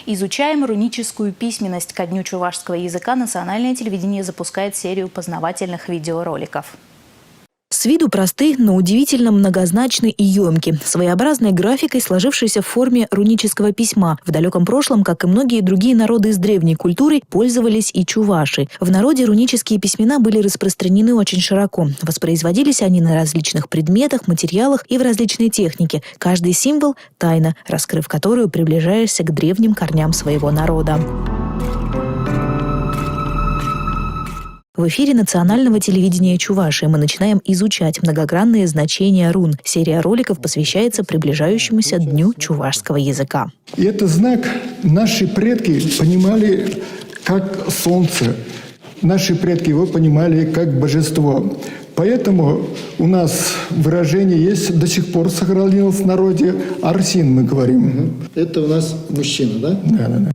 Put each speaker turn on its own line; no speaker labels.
Изучаем руническую письменность. Ко Дню чувашского языка национальное телевидение запускает серию познавательных видеороликов.
С виду просты, но удивительно многозначны и емки. Своеобразной графикой, сложившейся в форме рунического письма. В далеком прошлом, как и многие другие народы с древней культурой, пользовались и чуваши. В народе рунические письмена были распространены очень широко. Воспроизводились они на различных предметах, материалах и в различной технике. Каждый символ – тайна, раскрыв которую приближаешься к древним корням своего народа. В эфире национального телевидения Чувашии мы начинаем изучать многогранные значения рун. Серия роликов посвящается приближающемуся Дню чувашского языка.
И этот знак наши предки понимали как солнце. Наши предки его понимали как божество. Поэтому у нас выражение есть, до сих пор сохранилось в народе, арсин мы говорим.
Это у нас мужчина, да?
Да.